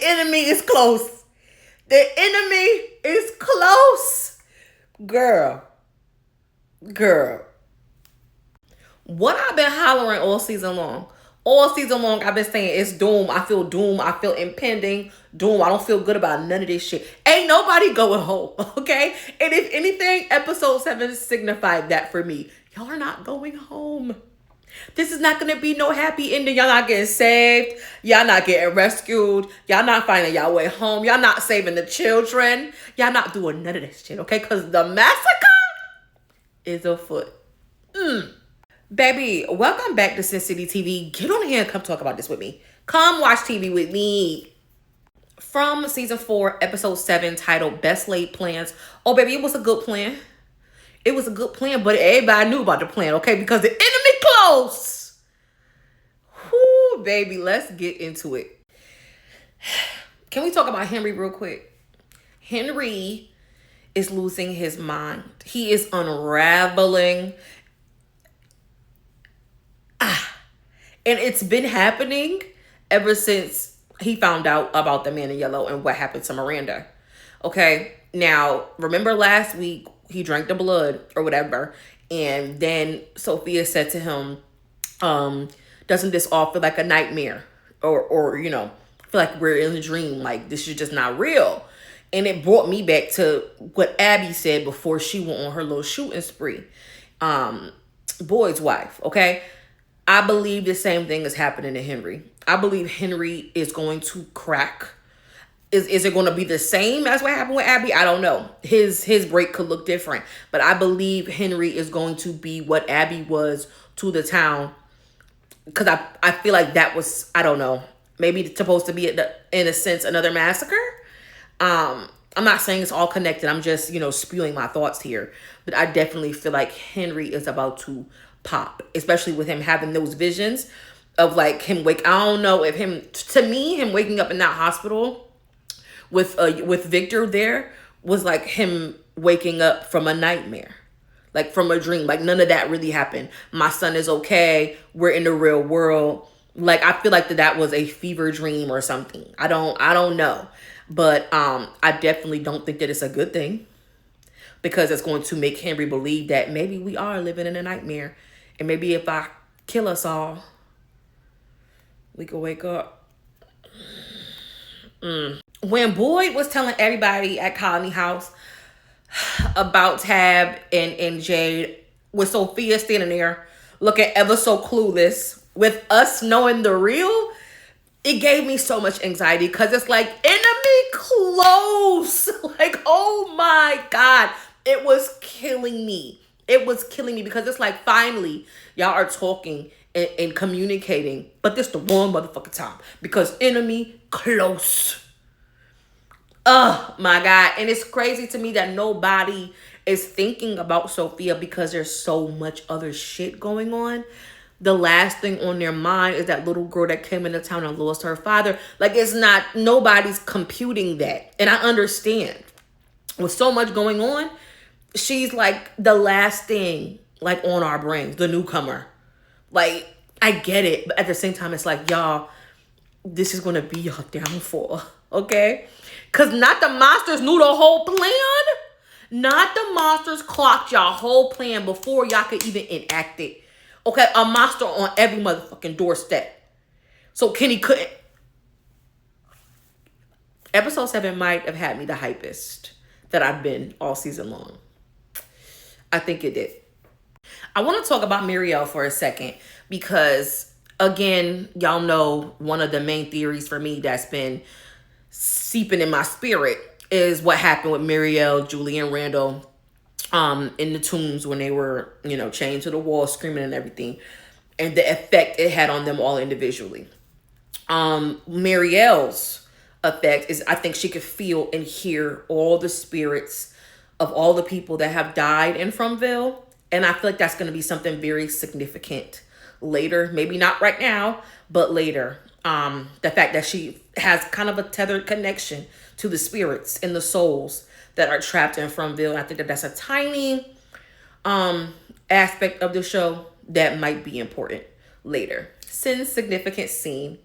enemy is close. The enemy is close. Girl. What I've been hollering all season long. All season long, I've been saying it's doom. I feel doom. I feel impending doom. I don't feel good about none of this shit. Ain't nobody going home, okay? And if anything, episode 7 signified that for me. Y'all are not going home. This is not going to be no happy ending. Y'all not getting saved. Y'all not getting rescued. Y'all not finding y'all way home. Y'all not saving the children. Y'all not doing none of this shit, okay? Because the massacre is afoot. Baby, welcome back to SyncityyTv. Get on here and come talk about this with me. Come watch TV with me. From season 4, episode 7, titled Best Laid Plans. Oh, baby, it was a good plan. It was a good plan, but everybody knew about the plan, okay? Because the enemy close. Whoo, baby, let's get into it. Can we talk about Henry real quick? Henry is losing his mind. He is unraveling. And it's been happening ever since he found out about the man in yellow and what happened to Miranda. Okay, now, remember last week, he drank the blood or whatever. And then Sophia said to him, doesn't this all feel like a nightmare? Or you know, feel like we're in a dream. Like, this is just not real. And it brought me back to what Abby said before she went on her little shooting spree. Boyd's wife, okay? I believe the same thing is happening to Henry. I believe Henry is going to crack. Is it going to be the same as what happened with Abby? I don't know. His break could look different. But I believe Henry is going to be what Abby was to the town. Because I feel like that was, I don't know, maybe supposed to be, in a sense, another massacre. I'm not saying it's all connected. I'm just, spewing my thoughts here. But I definitely feel like Henry is about to pop, especially with him having those visions of like him I don't know if him waking up in that hospital with Victor there was like him waking up from a nightmare, like from a dream. Like none of that really happened. My son is okay. We're in the real world. Like I feel like that was a fever dream or something. I don't know. But I definitely don't think that it's a good thing, because it's going to make Henry believe that maybe we are living in a nightmare. And maybe if I kill us all, we could wake up. When Boyd was telling everybody at Colony House about Tab and Jade, with Sophia standing there looking ever so clueless, with us knowing the real, it gave me so much anxiety, because it's like enemy close. Like, oh my God. It was killing me. It was killing me, because it's like finally y'all are talking and communicating, but this the wrong motherfucking time, because enemy close. Oh my God. And it's crazy to me that nobody is thinking about Sophia, because there's so much other shit going on. The last thing on their mind is that little girl that came into town and lost her father. Like, it's not, nobody's computing that. And I understand with so much going on, she's like the last thing like on our brains, the newcomer. Like, I get it, but at the same time, it's like, y'all, this is gonna be your downfall, okay? Because not the monsters knew the whole plan. Not the monsters clocked y'all whole plan before y'all could even enact it. Okay, a monster on every motherfucking doorstep. So Kenny couldn't. Episode 7 might have had me the hypest that I've been all season long. I think it did. I want to talk about Muriel for a second, because, again, y'all know one of the main theories for me that's been seeping in my spirit is what happened with Muriel, Julie, and Randall in the tombs when they were, chained to the wall, screaming and everything, and the effect it had on them all individually. Muriel's effect is, I think she could feel and hear all the spirits of all the people that have died in Fromville. And I feel like that's going to be something very significant later. Maybe not right now, but later. The fact that she has kind of a tethered connection to the spirits and the souls that are trapped in Fromville. I think that that's a tiny aspect of the show that might be important later. Significant scene.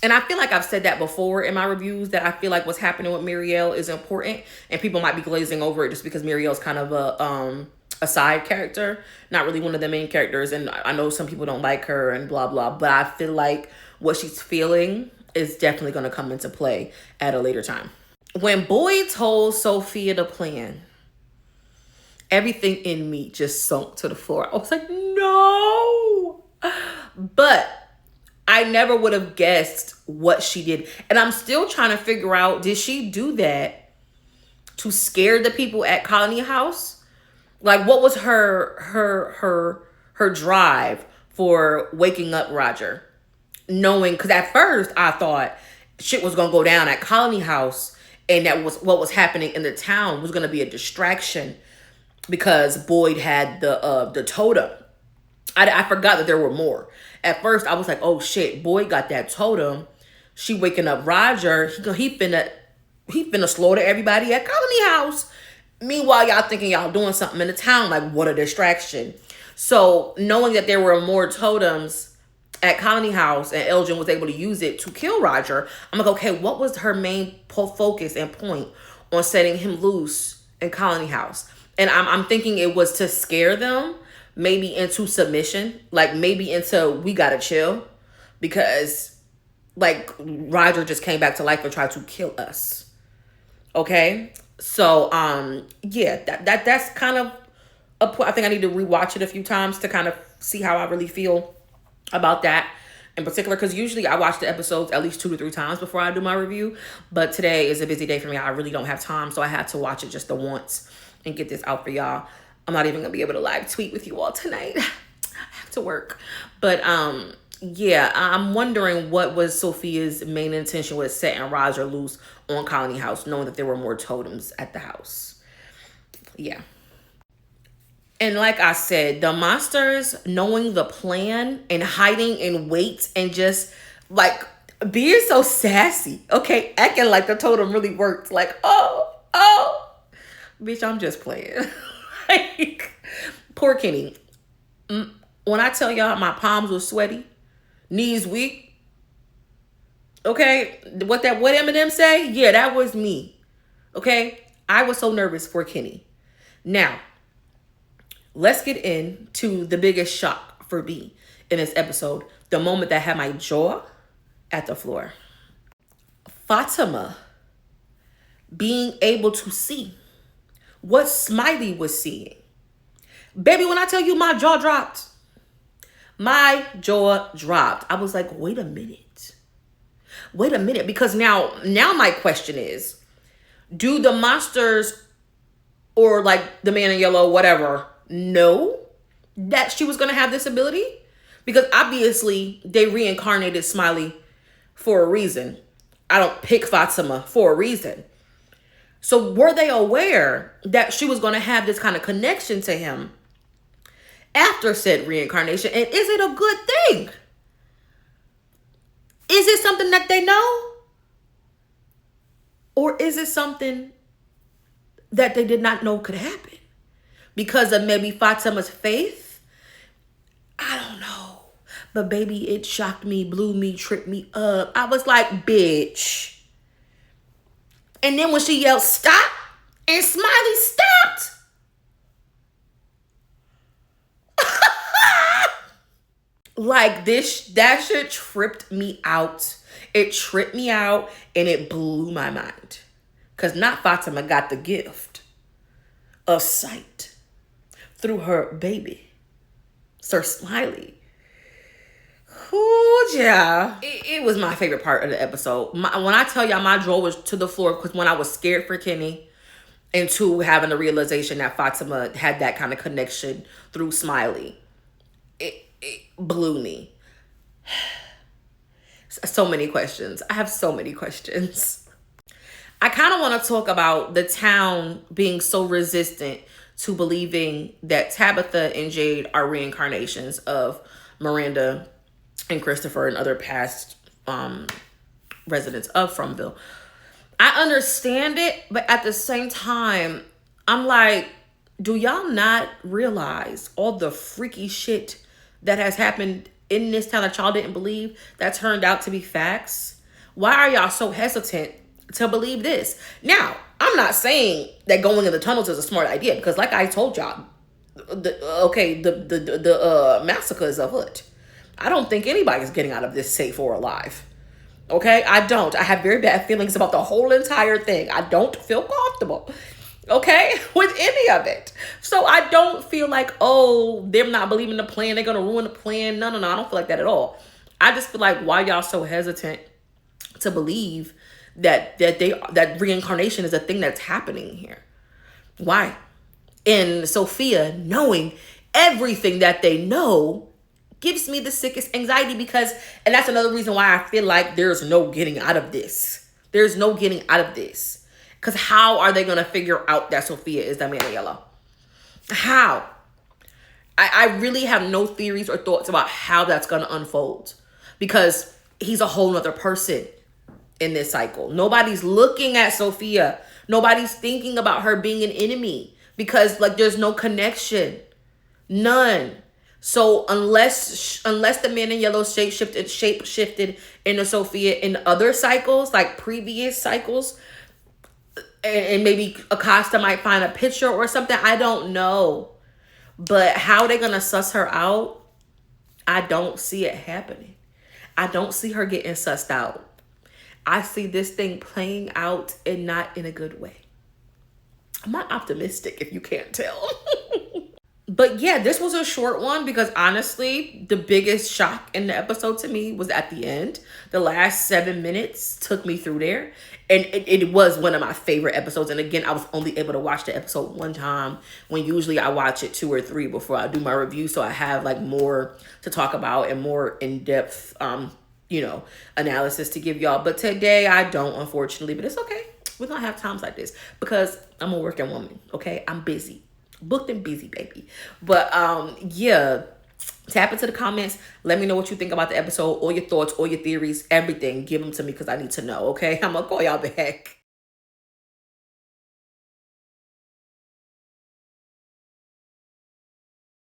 And I feel like I've said that before in my reviews, that I feel like what's happening with Muriel is important, and people might be glazing over it just because Muriel's kind of a side character, not really one of the main characters. And I know some people don't like her and blah blah, but I feel like what she's feeling is definitely going to come into play at a later time. When Boyd told Sophia the plan, everything in me just sunk to the floor. I was like, no. But I never would have guessed what she did. And I'm still trying to figure out, did she do that to scare the people at Colony House? Like, what was her drive for waking up Roger? Knowing, because at first I thought shit was going to go down at Colony House, and that was what was happening in the town was going to be a distraction because Boyd had the totem. I forgot that there were more. At first, I was like, oh shit, Boyd got that totem. She waking up Roger. He finna slaughter everybody at Colony House. Meanwhile, y'all thinking y'all doing something in the town. Like, what a distraction. So, knowing that there were more totems at Colony House and Elgin was able to use it to kill Roger, I'm like, okay, what was her main focus and point on setting him loose in Colony House? And I'm thinking it was to scare them, maybe into submission, like maybe into we gotta chill, because like Roger just came back to life and tried to kill us. Okay, so yeah, that's kind of a point. I think I need to rewatch it a few times to kind of see how I really feel about that in particular, because usually I watch the episodes at least 2 to 3 times before I do my review, but today is a busy day for me. I really don't have time, so I had to watch it just the once and get this out for y'all. I'm not even gonna be able to live tweet with you all tonight. I have to work. But yeah, I'm wondering what was Sophia's main intention with setting Roger loose on Colony House, knowing that there were more totems at the house. Yeah. And like I said, the monsters knowing the plan and hiding in wait and just like being so sassy. Okay, acting like the totem really worked. Like, oh, bitch, I'm just playing. Like, poor Kenny. When I tell y'all my palms were sweaty, knees weak. Okay, what Eminem say? Yeah, that was me. Okay, I was so nervous for Kenny. Now, let's get into the biggest shock for me in this episode. The moment that had my jaw at the floor. Fatima being able to see what Smiley was seeing. Baby, when I tell you my jaw dropped. My jaw dropped. I was like, wait a minute. Because now my question is, do the monsters or like the man in yellow, whatever, know that she was going to have this ability? Because obviously they reincarnated Smiley for a reason. I don't pick Fatima for a reason. So were they aware that she was going to have this kind of connection to him after said reincarnation? And is it a good thing? Is it something that they know? Or is it something that they did not know could happen? Because of maybe Fatima's faith? I don't know. But baby, it shocked me, blew me, tripped me up. I was like, bitch. And then when she yelled, stop, and Smiley stopped. Like that shit tripped me out. It tripped me out and it blew my mind. Because not Fatima got the gift of sight through her baby, Sir Smiley. Ooh, yeah. It was my favorite part of the episode. When I tell y'all my jaw was to the floor, because when I was scared for Kenny, and 2, having the realization that Fatima had that kind of connection through Smiley, it blew me. So many questions. I have so many questions. I kind of want to talk about the town being so resistant to believing that Tabitha and Jade are reincarnations of Miranda and Christopher and other past residents of Fromville. I understand it, but at the same time, I'm like, do y'all not realize all the freaky shit that has happened in this town that y'all didn't believe that turned out to be facts? Why are y'all so hesitant to believe this? Now, I'm not saying that going in the tunnels is a smart idea, because like I told y'all, the massacre is afoot. I don't think anybody's getting out of this safe or alive. Okay, I don't. I have very bad feelings about the whole entire thing. I don't feel comfortable, okay, with any of it. So I don't feel like, oh, they're not believing the plan, they're gonna ruin the plan. No, I don't feel like that at all. I just feel like, why y'all so hesitant to believe that reincarnation is a thing that's happening here? Why? And Sophia knowing everything that they know gives me the sickest anxiety, because, and that's another reason why I feel like there's no getting out of this. There's no getting out of this. Because how are they going to figure out that Sophia is the man in yellow? How? I really have no theories or thoughts about how that's going to unfold, because he's a whole nother person in this cycle. Nobody's looking at Sophia. Nobody's thinking about her being an enemy, because like there's no connection. None. So unless the man in yellow shape shifted into Sophia in other cycles, like previous cycles, and maybe Acosta might find a picture or something, I don't know. But how they gonna suss her out, I don't see it happening. I don't see her getting sussed out. I see this thing playing out, and not in a good way. I'm not optimistic, if you can't tell. But yeah, this was a short one, because honestly, the biggest shock in the episode to me was at the end. The last 7 minutes took me through there. And it was one of my favorite episodes. And again, I was only able to watch the episode one time, when usually I watch it 2 or 3 before I do my review. So I have like more to talk about and more in-depth, analysis to give y'all. But today I don't, unfortunately, but it's okay. We're going to have times like this, because I'm a working woman. Okay. I'm busy. Booked and busy, baby. But yeah, tap into the comments. Let me know what you think about the episode, all your thoughts, all your theories, everything. Give them to me, because I need to know. Okay, I'm gonna call y'all back.